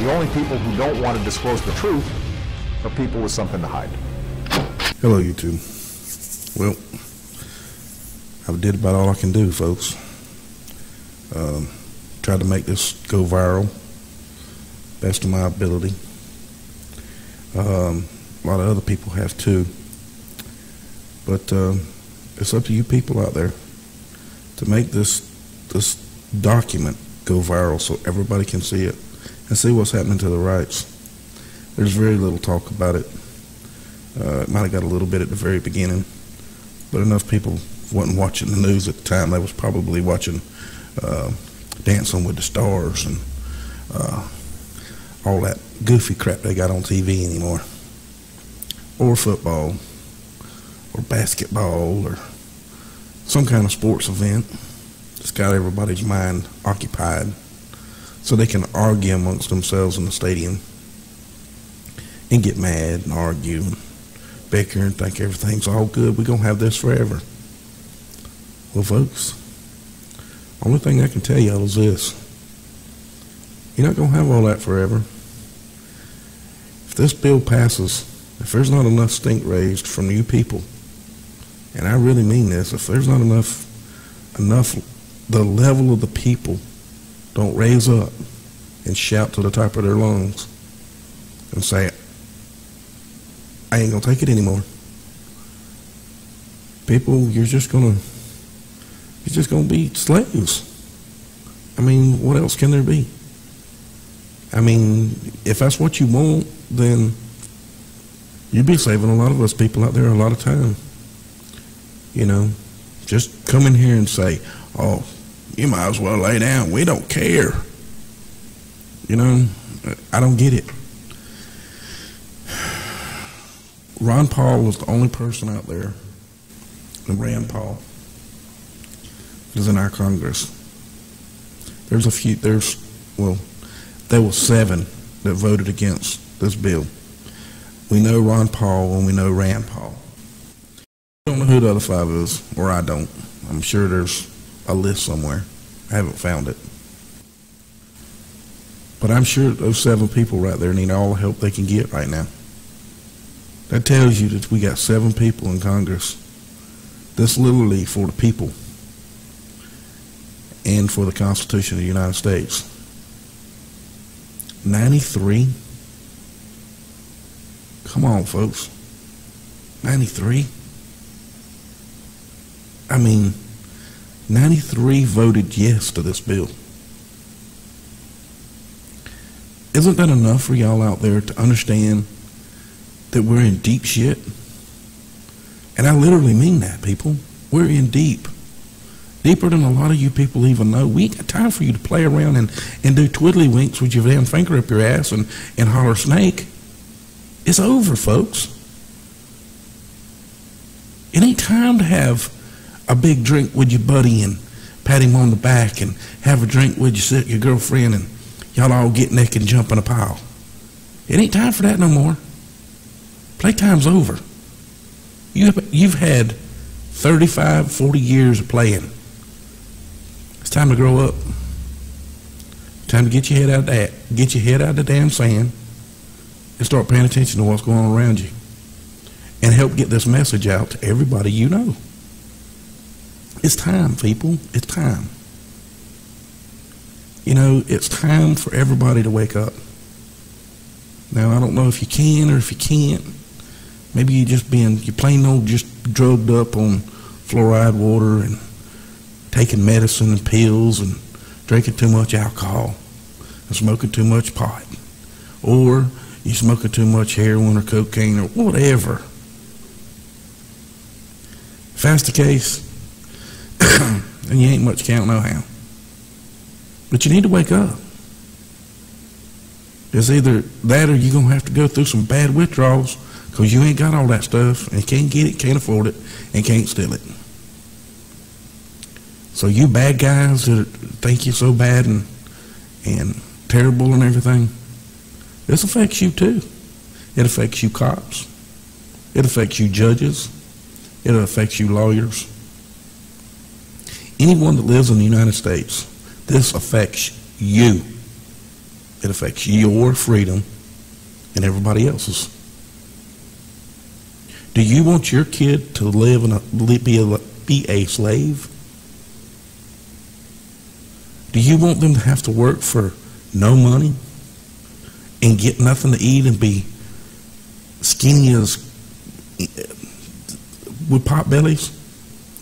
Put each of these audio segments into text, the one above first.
The only people who don't want to disclose the truth are people with something to hide. Hello, YouTube. Well, I did about all I can do, folks. Tried to make this go viral, best of my ability. A lot of other people have too. But it's up to you people out there to make this document go viral so everybody can see it and see what's happening to the rights. There's very little talk about it. It might have got a little bit at the very beginning, but enough people wasn't watching the news at the time. They was probably watching Dancing with the Stars and all that goofy crap they got on TV anymore, or football, or basketball, or some kind of sports event that's got everybody's mind occupied so they can argue amongst themselves in the stadium and get mad and argue and bicker and think everything's all good. We're going to have this forever. Well, folks, only thing I can tell y'all is this. You're not going to have all that forever. If this bill passes, if there's not enough stink raised from you people, and I really mean this, if there's not enough, the level of the people don't raise up and shout to the top of their lungs and say, I ain't gonna take it anymore. People, you're just gonna be slaves. I mean, what else can there be? I mean, if that's what you want, then you'd be saving a lot of us people out there a lot of time. You know, just come in here and say, oh, you might as well lay down. We don't care. You know, I don't get it. Ron Paul was the only person out there, and Rand Paul is in our Congress. There were 7 that voted against this bill. We know Ron Paul and we know Rand Paul. I don't know who the other 5 is, or I don't. I'm sure there's a list somewhere. I haven't found it. But I'm sure those 7 people right there need all the help they can get right now. That tells you that we got 7 people in Congress that's literally for the people and for the Constitution of the United States. 93? Come on, folks. 93? I mean, 93 voted yes to this bill. Isn't that enough for y'all out there to understand that we're in deep shit? And I literally mean that, people. We're in deep. Deeper than a lot of you people even know. We ain't got time for you to play around and do twiddly winks with your damn finger up your ass and holler snake. It's over, folks. It ain't time to have a big drink with your buddy and pat him on the back and have a drink with your girlfriend and y'all all get naked and jump in a pile. It ain't time for that no more. Playtime's over. You've had 35, 40 years of playing. It's time to grow up. Time to get your head out of that. Get your head out of the damn sand and start paying attention to what's going on around you. And help get this message out to everybody you know. It's time, people. It's time. You know, it's time for everybody to wake up. Now, I don't know if you can or if you can't. Maybe you're plain old just drugged up on fluoride water and taking medicine and pills and drinking too much alcohol and smoking too much pot. Or you're smoking too much heroin or cocaine or whatever. If that's the case, then you ain't much count no how. But you need to wake up. It's either that or you're going to have to go through some bad withdrawals because you ain't got all that stuff and can't get it, can't afford it, and can't steal it. So you bad guys that think you're so bad and terrible and everything, this affects you too. It affects you cops. It affects you judges. It affects you lawyers. Anyone that lives in the United States, this affects you. It affects your freedom and everybody else's. Do you want your kid to live be a slave? Do you want them to have to work for no money and get nothing to eat and be skinny as with pot bellies?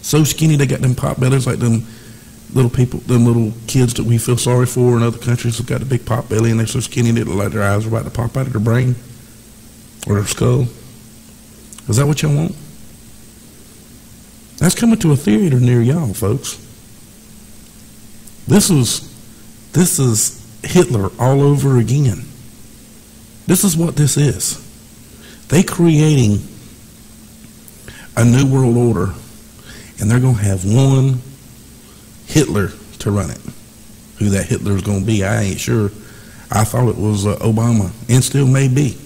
So skinny they got them pot bellies like them little people, them little kids that we feel sorry for in other countries have got a big pot belly and they're so skinny they look like their eyes are about to pop out of their brain or their skull. Is that what y'all want? That's coming to a theater near y'all, folks. This is Hitler all over again. This is what this is. They creating a new world order, and they're going to have one Hitler to run it. Who that Hitler is going to be, I ain't sure. I thought it was Obama, and still may be.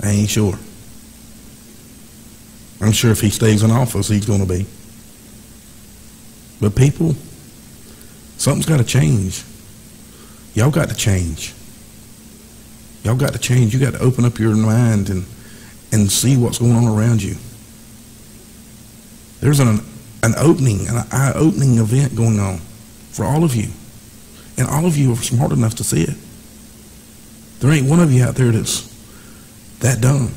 I ain't sure. I'm sure if he stays in office, he's going to be. But people, something's got to change. Y'all got to change. Y'all got to change. You got to open up your mind and see what's going on around you. There's an opening, an eye-opening event going on for all of you. And all of you are smart enough to see it. There ain't one of you out there that's that dumb.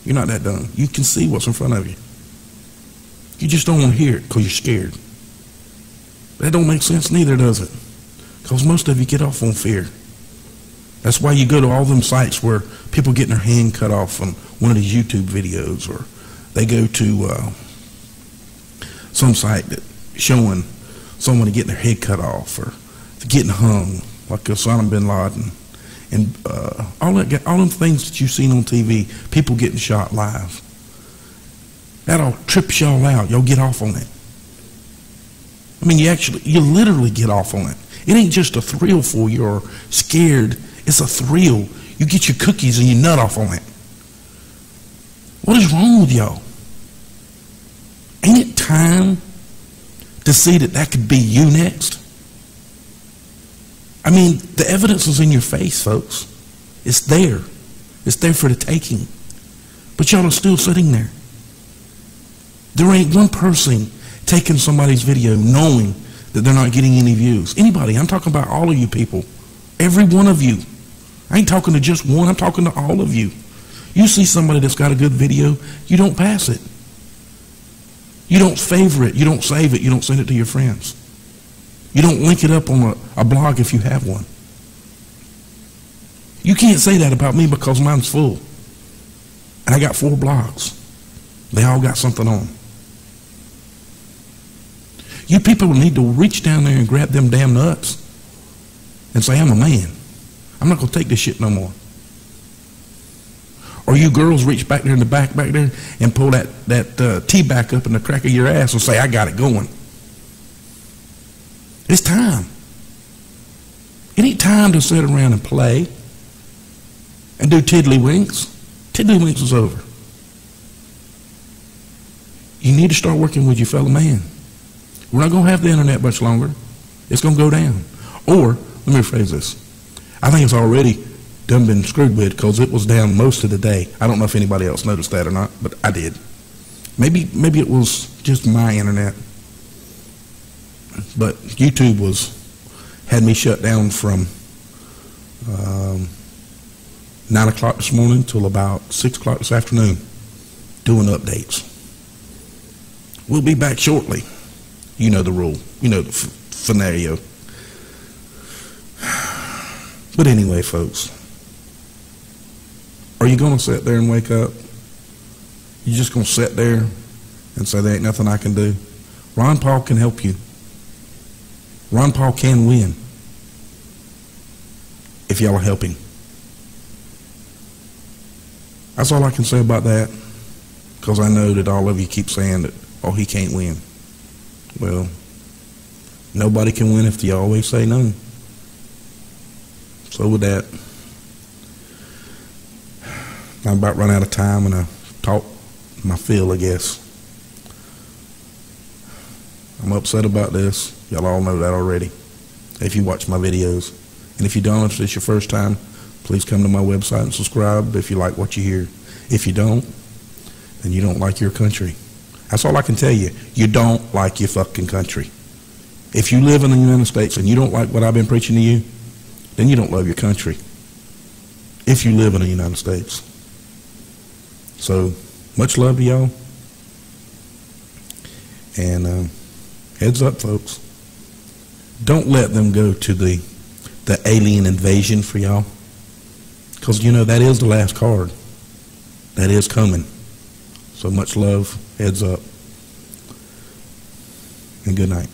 You're not that dumb. You can see what's in front of you. You just don't want to hear it because you're scared. That don't make sense neither, does it? Because most of you get off on fear. That's why you go to all them sites where people getting their hand cut off on one of these YouTube videos, or they go to some site that showing someone getting their head cut off or getting hung, like Osama bin Laden, and all them things that you've seen on TV, people getting shot live. That all trips y'all out. Y'all get off on it. I mean, you literally get off on it. It ain't just a thrill for you or scared. It's a thrill. You get your cookies and you nut off on it. What is wrong with y'all? Ain't it time to see that could be you next? I mean, the evidence is in your face, folks. It's there. It's there for the taking. But y'all are still sitting there. There ain't one person taking somebody's video knowing that they're not getting any views. Anybody. I'm talking about all of you people. Every one of you. I ain't talking to just one. I'm talking to all of you. You see somebody that's got a good video, you don't pass it. You don't favor it. You don't save it. You don't send it to your friends. You don't link it up on a blog if you have one. You can't say that about me because mine's full. And I got 4 blogs. They all got something on. You people need to reach down there and grab them damn nuts and say, I'm a man. I'm not going to take this shit no more. Or you girls reach back there in the back there and pull that tea back up in the crack of your ass and say, I got it going. It's time. It ain't time to sit around and play and do tiddlywinks. Tiddlywinks is over. You need to start working with your fellow man. We're not going to have the internet much longer. It's going to go down. Or, let me rephrase this. I think it's already done been screwed with because it was down most of the day. I don't know if anybody else noticed that or not, but I did. Maybe it was just my internet. But YouTube had me shut down from 9 o'clock this morning till about 6 o'clock this afternoon doing updates. We'll be back shortly. You know the rule. You know the scenario. But anyway, folks, are you going to sit there and wake up? You just going to sit there and say there ain't nothing I can do? Ron Paul can help you. Ron Paul can win if y'all are helping. That's all I can say about that, because I know that all of you keep saying that, oh, he can't win. Well, nobody can win if you always say no. So with that, I'm about run out of time, and I talk my fill, I guess. I'm upset about this. Y'all all know that already, if you watch my videos. And if you don't, if it's your first time, please come to my website and subscribe if you like what you hear. If you don't, then you don't like your country. That's all I can tell you. You don't like your fucking country. If you live in the United States and you don't like what I've been preaching to you, then you don't love your country. If you live in the United States. So, much love to y'all. And heads up, folks. Don't let them go to the alien invasion for y'all. Because, you know, that is the last card. That is coming. So much love. Heads up. And good night.